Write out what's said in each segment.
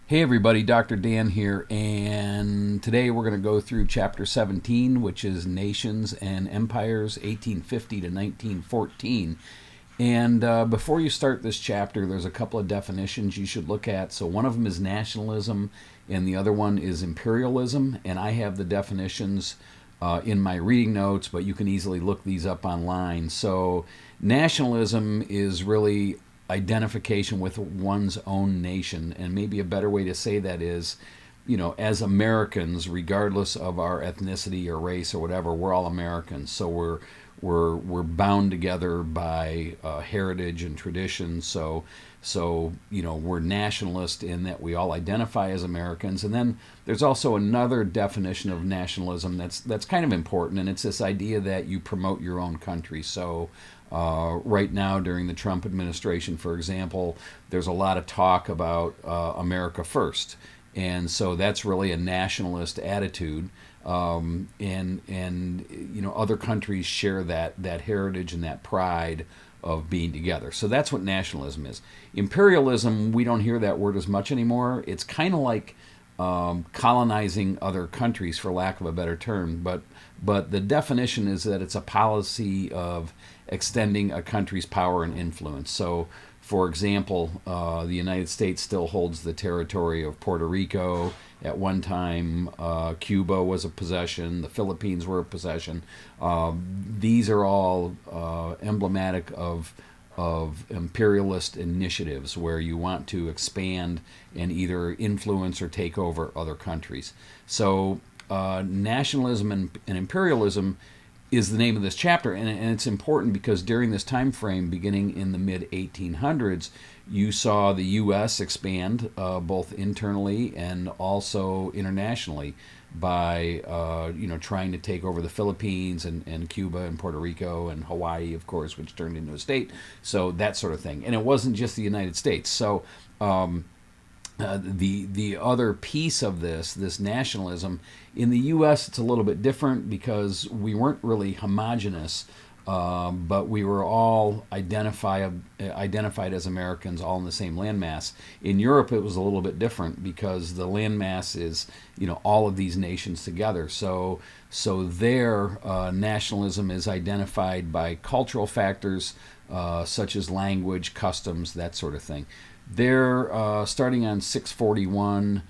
Hey everybody, Dr. Dan here, and today we're going to go through Chapter 17, which is Nations and Empires, 1850 to 1914. And before you start this chapter, there's a couple of definitions you should look at. So one of them is nationalism, and the other one is imperialism. And I have the definitions in my reading notes, but you can easily look these up online. So nationalism is really identification with one's own nation, and maybe a better way to say that is, as Americans, regardless of our ethnicity or race or whatever, we're all Americans. So we're bound together by heritage and tradition. So we're nationalist in that we all identify as Americans. And then there's also another definition of nationalism that's kind of important, and it's this idea that you promote your own country. So right now, during the Trump administration, for example, there's a lot of talk about America first, and so that's really a nationalist attitude. And other countries share that heritage and that pride of being together. So that's what nationalism is. Imperialism, we don't hear that word as much anymore. It's kind of like colonizing other countries, for lack of a better term. But the definition is that it's a policy of extending a country's power and influence. So, for example, the United States still holds the territory of Puerto Rico. At one time, Cuba was a possession. The Philippines were a possession. These are all emblematic of imperialist initiatives where you want to expand and either influence or take over other countries. So nationalism and imperialism is the name of this chapter, and it's important because during this time frame, beginning in the mid 1800s, you saw the U.S. expand both internally and also internationally by trying to take over the Philippines and Cuba and Puerto Rico and Hawaii, of course, which turned into a state. So that sort of thing, and it wasn't just the United States. So the other piece of this nationalism in the U.S., it's a little bit different because we weren't really homogenous, but we were all identified as Americans, all in the same landmass. In Europe, it was a little bit different because the landmass is all of these nations together. So their nationalism is identified by cultural factors such as language, customs, that sort of thing. They're starting on 641.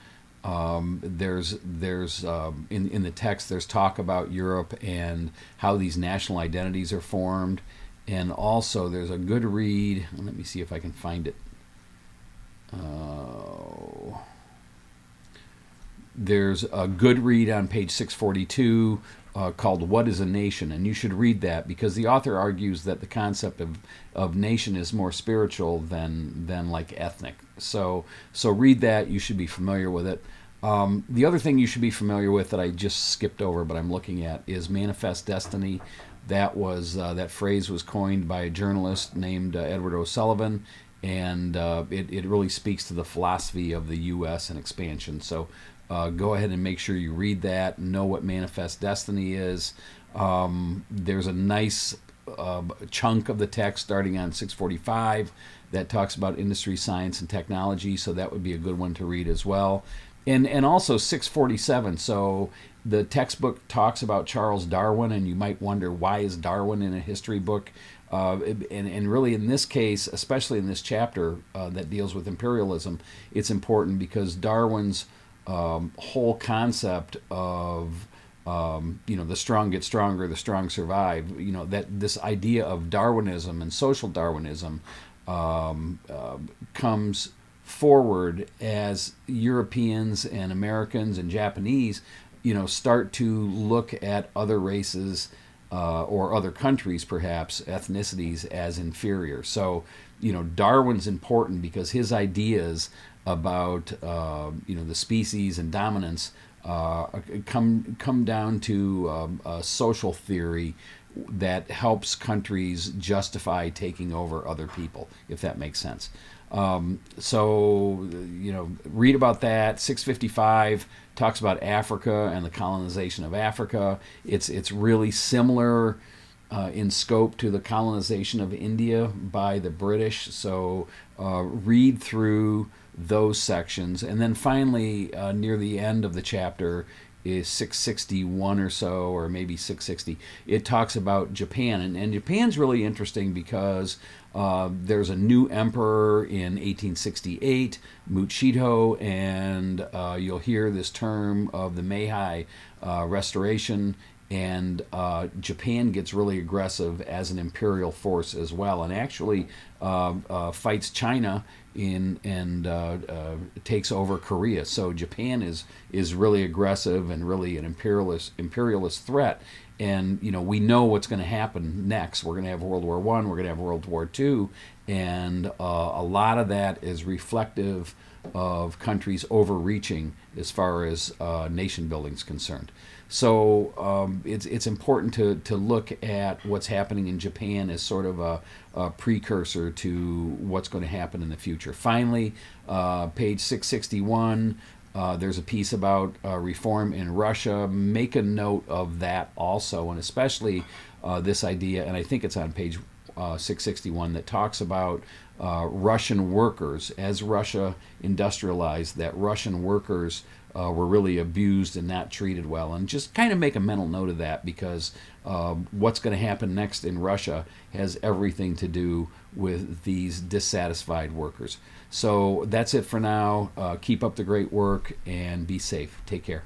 There's in the text there's talk about Europe and how these national identities are formed, and also there's a good read. Let me see if I can find it. There's a good read on page 642 called "What is a Nation?" and you should read that because the author argues that the concept of nation is more spiritual than like ethnic. So read that. You should be familiar with it. The other thing you should be familiar with that I just skipped over, but I'm looking at, is Manifest Destiny. That phrase was coined by a journalist named Edward O'Sullivan, and it really speaks to the philosophy of the U.S. and expansion. So go ahead and make sure you read that, know what Manifest Destiny is. There's a nice chunk of the text starting on 645 that talks about industry, science, and technology, so that would be a good one to read as well. And also 647, so the textbook talks about Charles Darwin, and you might wonder, why is Darwin in a history book? And really in this case, especially in this chapter that deals with imperialism, it's important because Darwin's whole concept of the strong get stronger, the strong survive. That this idea of Darwinism and social Darwinism comes forward as Europeans and Americans and Japanese, start to look at other races or other countries, perhaps ethnicities, as inferior. So, Darwin's important because his ideas about the species and dominance come down to a social theory that helps countries justify taking over other people, if that makes sense. Read about that. 655 talks about Africa and the colonization of Africa. It's really similar in scope to the colonization of India by the British. So read through those sections. And then finally, near the end of the chapter, is 661 or so, or maybe 660. It talks about Japan, and Japan's really interesting because there's a new emperor in 1868, Muchito, and you'll hear this term of the Meihei Restoration. And Japan gets really aggressive as an imperial force as well, and actually fights China and takes over Korea. So Japan is really aggressive and really an imperialist threat. And we know what's going to happen next. We're going to have World War I. We're going to have World War II, and a lot of that is reflective of countries overreaching as far as nation building is concerned. So it's important to look at what's happening in Japan as sort of a precursor to what's going to happen in the future. Finally, page 661, there's a piece about reform in Russia. Make a note of that also, and especially this idea, and I think it's on page 661, that talks about Russian workers. As Russia industrialized, that Russian workers were really abused and not treated well. And just kind of make a mental note of that, because what's going to happen next in Russia has everything to do with these dissatisfied workers. So that's it for now. Keep up the great work and be safe. Take care.